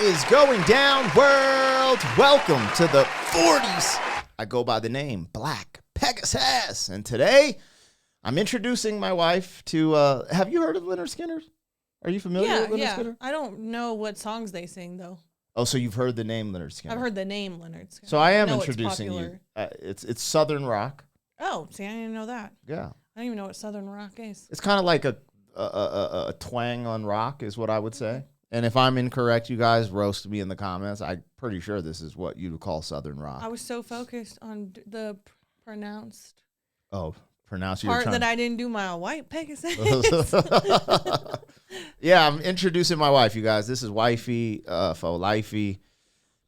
is going down, world? Welcome to the 40s. I go by the name Black Pegasus, and today I'm introducing my wife to, have you heard of Lynyrd Skynyrd? Are you familiar with Lynyrd Skynyrd? I don't know what songs they sing, though. Oh, so you've heard the name Lynyrd Skynyrd. I've heard the name Lynyrd Skynyrd. So I am introducing you. It's Southern rock. Oh, see, I didn't know that. Yeah. I don't even know what Southern rock is. It's kind of like a twang on rock is what I would say. And if I'm incorrect, you guys roast me in the comments. I'm pretty sure this is what you would call Southern rock. I was so focused on the pronounced pronounce part that I didn't do my white Pegasus. Yeah, I'm introducing my wife, you guys. This is wifey, faux lifey,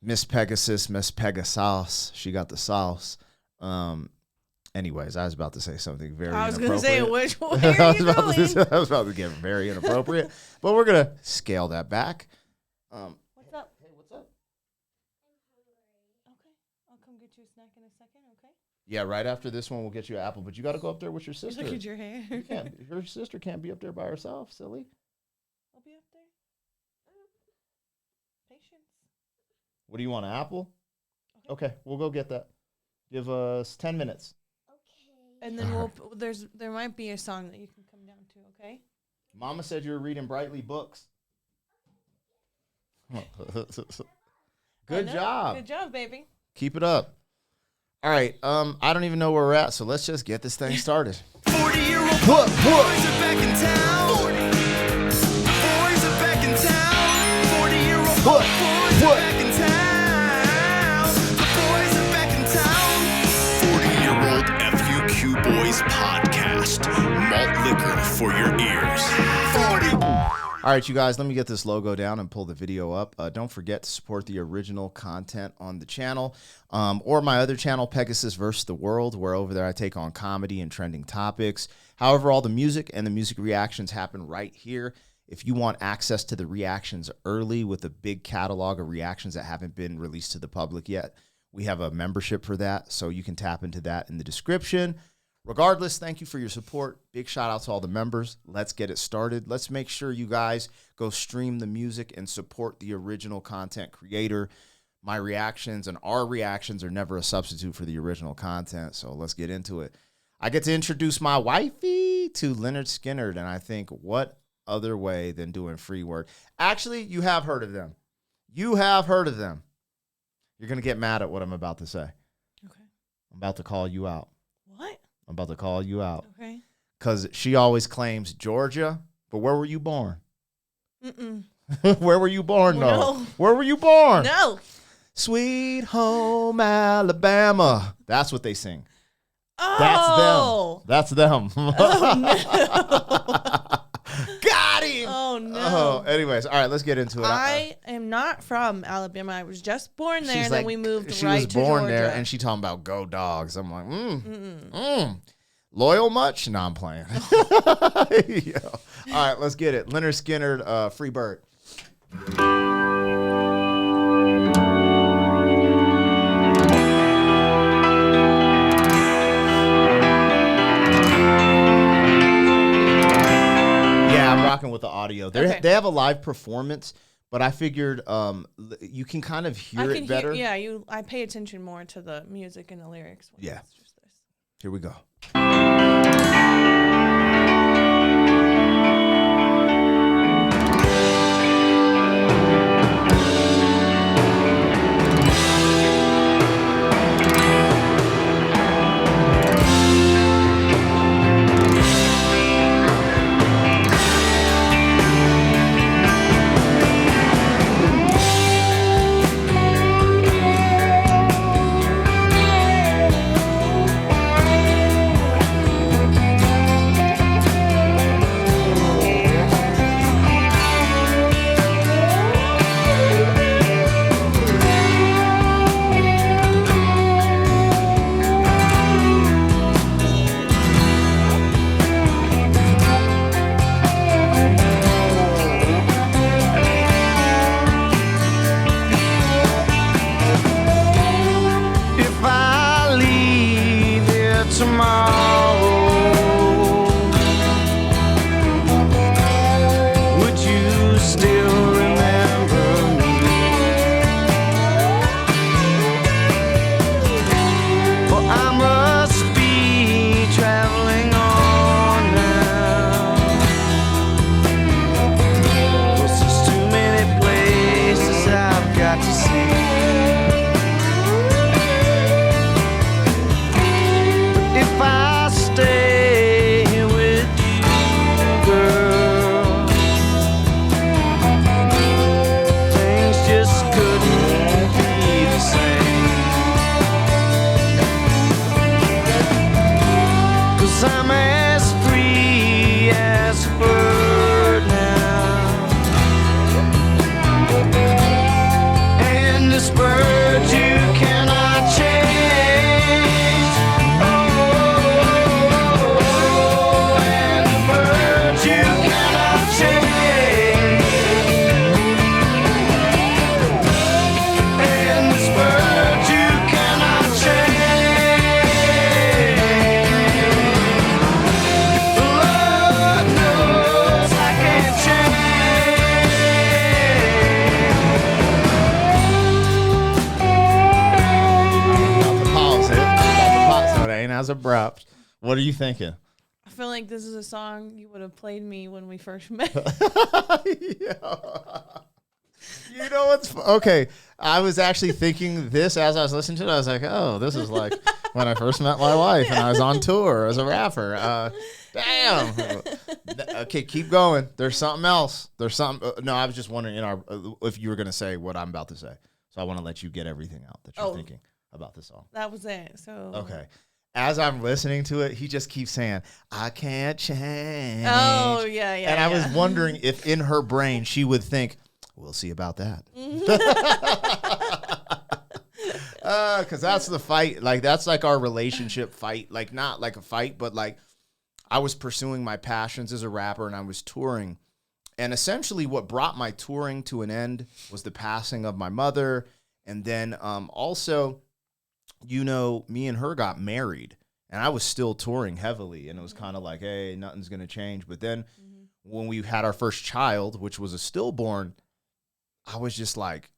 Miss Pegasus, Miss Pegasus. She got the sauce. Anyways, I was about to say something very inappropriate. I was going to say, which way are you going? I was about to get very inappropriate, but we're going to scale that back. What's up? Hey, what's up? Okay, I'll come get you a snack in a second, okay? Yeah, right after this one, we'll get you an apple, but you got to go up there with your sister. Look at your hair. Your sister can't be up there by herself, silly. I'll be up there. Patience. What do you want, an apple? Okay, we'll go get that. Give us 10 minutes. And then there might be a song that you can come down to, okay? Mama said you were reading Brightly books. Good job. Good job, baby. Keep it up. All right, I don't even know where we're at, so let's just get this thing started. 40-year-old boys are back in town. Boys are back in town. 40-year-old boys are back in town. The boys are back in town. 40-year-old FUQ Boys Podcast. Malt liquor for your ears. 40. All right, you guys, let me get this logo down and pull the video up. Don't forget to support the original content on the channel or my other channel, Pegasus vs. the World, where over there I take on comedy and trending topics. However, all the music and the music reactions happen right here. If you want access to the reactions early with a big catalog of reactions that haven't been released to the public yet, we have a membership for that, so you can tap into that in the description. Regardless, thank you for your support. Big shout out to all the members. Let's get it started. Let's make sure you guys go stream the music and support the original content creator. My reactions and our reactions are never a substitute for the original content, so let's get into it. I get to introduce my wifey to Lynyrd Skynyrd, and I think what other way than doing free work. Actually, you have heard of them. You have heard of them. You're going to get mad at what I'm about to say. Okay. I'm about to call you out. What? I'm about to call you out. Okay. Because she always claims Georgia, but where were you born? Mm-mm. Where were you born, though? No. Where were you born? No. Sweet home Alabama. That's what they sing. Oh. That's them. Oh, no. Got him. Oh, no. Oh, anyways, all right, let's get into it. I am not from Alabama. I was just born there, and then we moved she right was to born Georgia. there, and she talking about go dogs. I'm like, Loyal much? No, I'm playing. Yeah. All right, let's get it. Lynyrd Skynyrd, Free Bird. Yeah, I'm rocking with the audio. Okay. They have a live performance, but I figured you can kind of hear it better. I pay attention more to the music and the lyrics. Yeah. It's just this. Here we go. as abrupt. What are you thinking? I feel like this is a song you would have played me when we first met. Yeah. You know what's okay? I was actually thinking this as I was listening to it. I was like, "Oh, this is like when I first met my wife and I was on tour as a rapper." Damn. Okay, keep going. There's something else. There's something. No, I was just wondering if you were gonna say what I'm about to say. So I want to let you get everything out that you're thinking about this song. That was it. So Okay. As I'm listening to it, he just keeps saying, "I can't change." Oh yeah, yeah. And I was wondering if in her brain she would think, "We'll see about that." Because that's the fight. Like, that's like our relationship fight. Like, not like a fight, but like I was pursuing my passions as a rapper and I was touring. And essentially what brought my touring to an end was the passing of my mother. And then also, you know, me and her got married and I was still touring heavily. And it was kind of like, hey, nothing's going to change. But then when we had our first child, which was a stillborn, I was just like,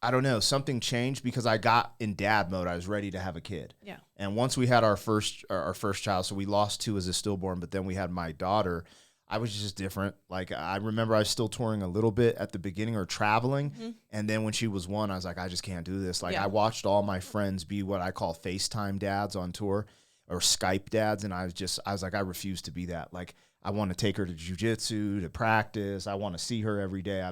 I don't know, something changed because I got in dad mode. I was ready to have a kid. Yeah. And once we had our first child, so we lost 2 as a stillborn, but then we had my daughter, I was just different. Like, I remember I was still touring a little bit at the beginning or traveling. And then when she was 1, I was like, I just can't do this. Like, I watched all my friends be what I call FaceTime dads on tour or Skype dads. And I was like, I refuse to be that. Like, I want to take her to jiu-jitsu, to practice. I want to see her every day.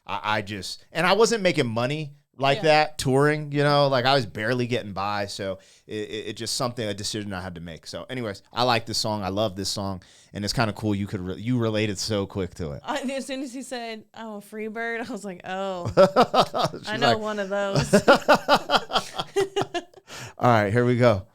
And I wasn't making money like that touring, you know, like I was barely getting by. So it just a decision I had to make. So anyways, I like this song. I love this song. And it's kind of cool. You related so quick to it. As soon as he said, "I'm a free bird," I was like, "Oh, I know one of those." All right, here we go.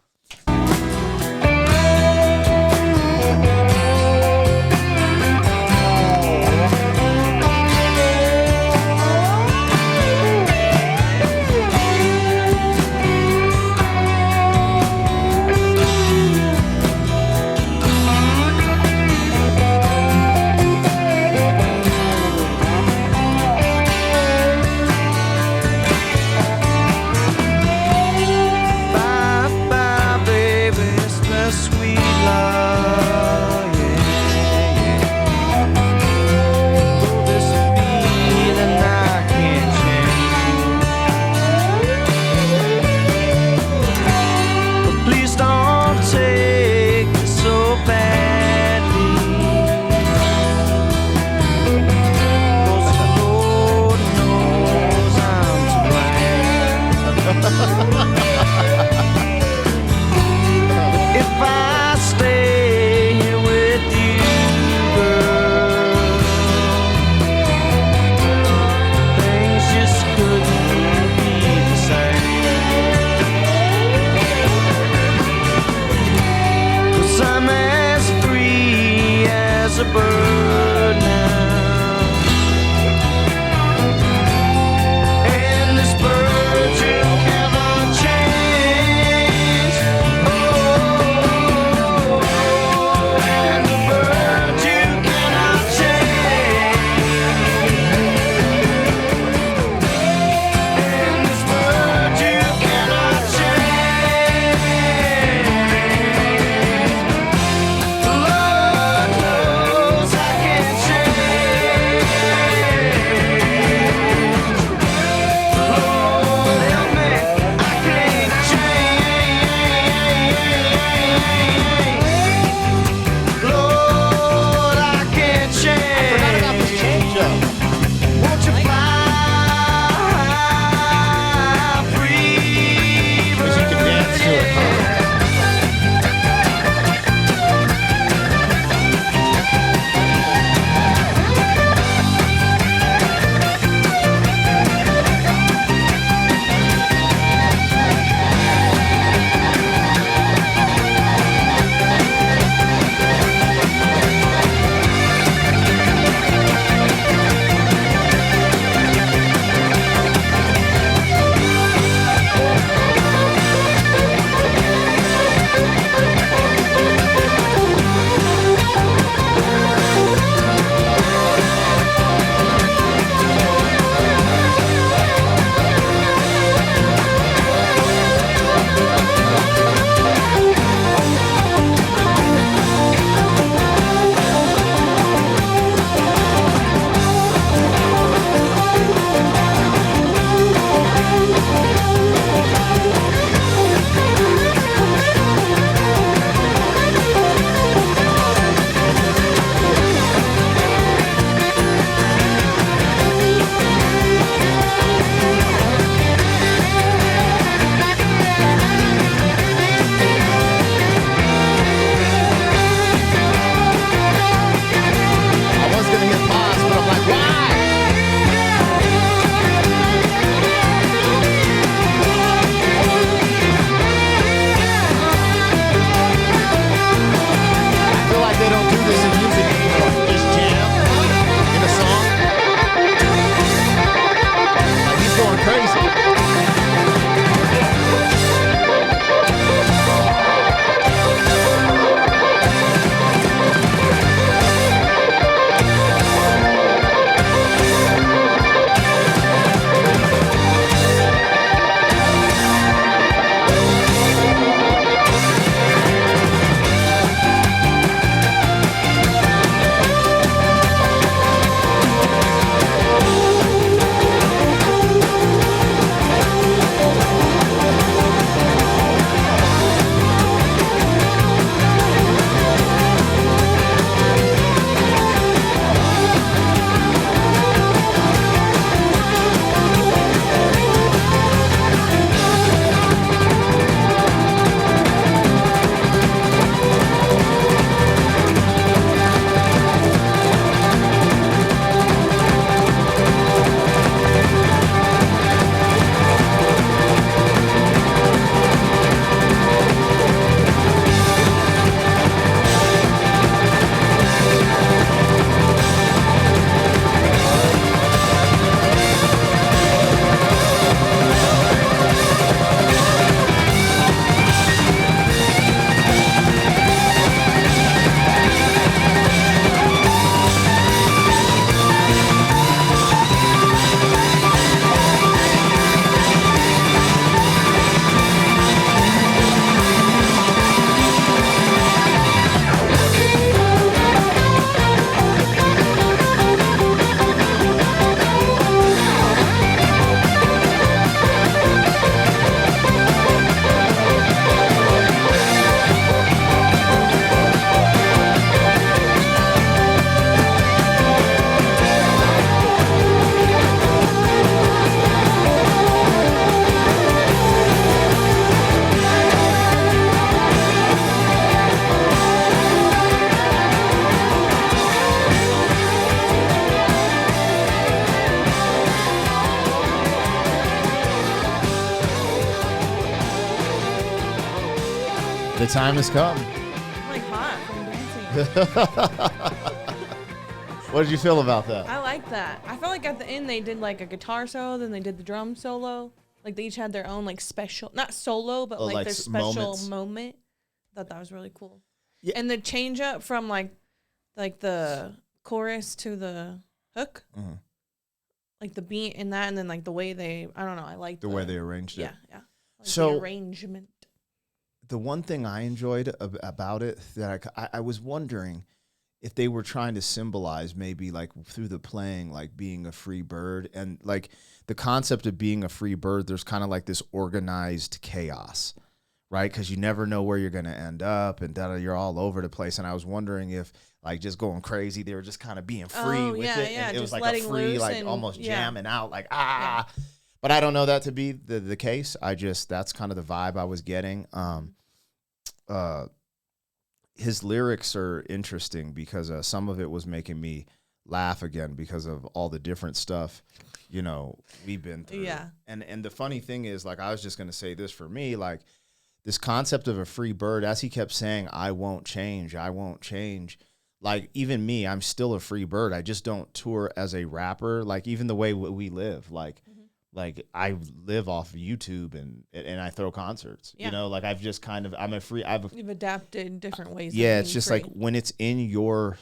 The time has come. I'm like hot from dancing. What did you feel about that? I like that. I felt like at the end they did like a guitar solo, then they did the drum solo. Like they each had their own like special, not solo, but like their special moment. I thought that was really cool. Yeah. And the change up from like the chorus to the hook, like the beat in that, and then like the way they, I don't know, I like the way they arranged it. Yeah, yeah. Like so the arrangement. The one thing I enjoyed about it that I was wondering if they were trying to symbolize maybe like through the playing, like being a free bird, and like the concept of being a free bird, there's kind of like this organized chaos, right? Because you never know where you're going to end up, and you're all over the place. And I was wondering if like just going crazy, they were just kind of being free with it. Yeah, and it was like a free, like almost jamming out, like But I don't know that to be the case. That's kind of the vibe I was getting. His lyrics are interesting because some of it was making me laugh again because of all the different stuff, we've been through. Yeah. And the funny thing is, like, I was just going to say this for me, like this concept of a free bird, as he kept saying, I won't change. Like, even me, I'm still a free bird. I just don't tour as a rapper. Like, even the way we live, like I live off of YouTube and I throw concerts, like I've just kind of, you've adapted different ways. Yeah. It's just free. Like when it's in your,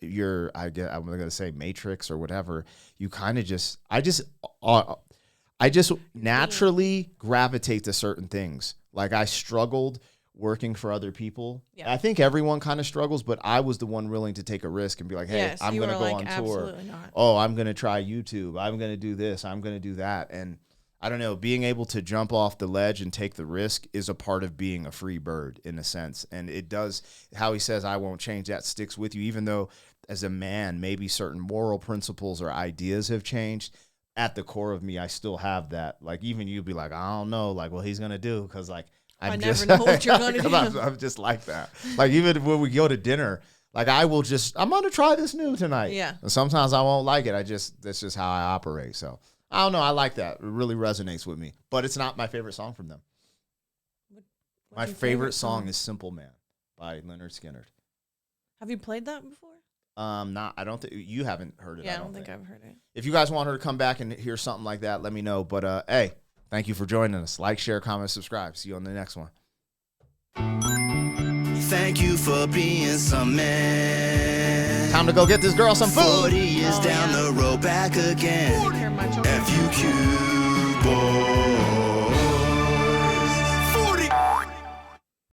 I'm going to say matrix or whatever, you kind of I just naturally gravitate to certain things. Like I struggled working for other people. Yeah. I think everyone kind of struggles, but I was the one willing to take a risk and be like, hey, I'm going to go on tour. Not. Oh, I'm going to try YouTube. I'm going to do this. I'm going to do that. And I don't know, being able to jump off the ledge and take the risk is a part of being a free bird in a sense. And it does, how he says, I won't change, that sticks with you, even though as a man, maybe certain moral principles or ideas have changed. At the core of me, I still have that. Like even you'd be like, I don't know, like what he's going to do. Cause like, I never know what you're going to do. I'm just like that. Like even when we go to dinner, like I'm going to try this new tonight. Yeah. And sometimes I won't like it. That's just how I operate. So I don't know. I like that. It really resonates with me, but it's not my favorite song from them. My favorite song is Simple Man by Lynyrd Skynyrd. Have you played that before? I don't think you haven't heard it. Yeah, I don't think I've heard it. If you guys want her to come back and hear something like that, let me know. But hey, thank you for joining us. Like, share, comment, subscribe. See you on the next one. Thank you for being some man. Time to go get this girl some food. 40 years down the road, back again. FUQ, boy.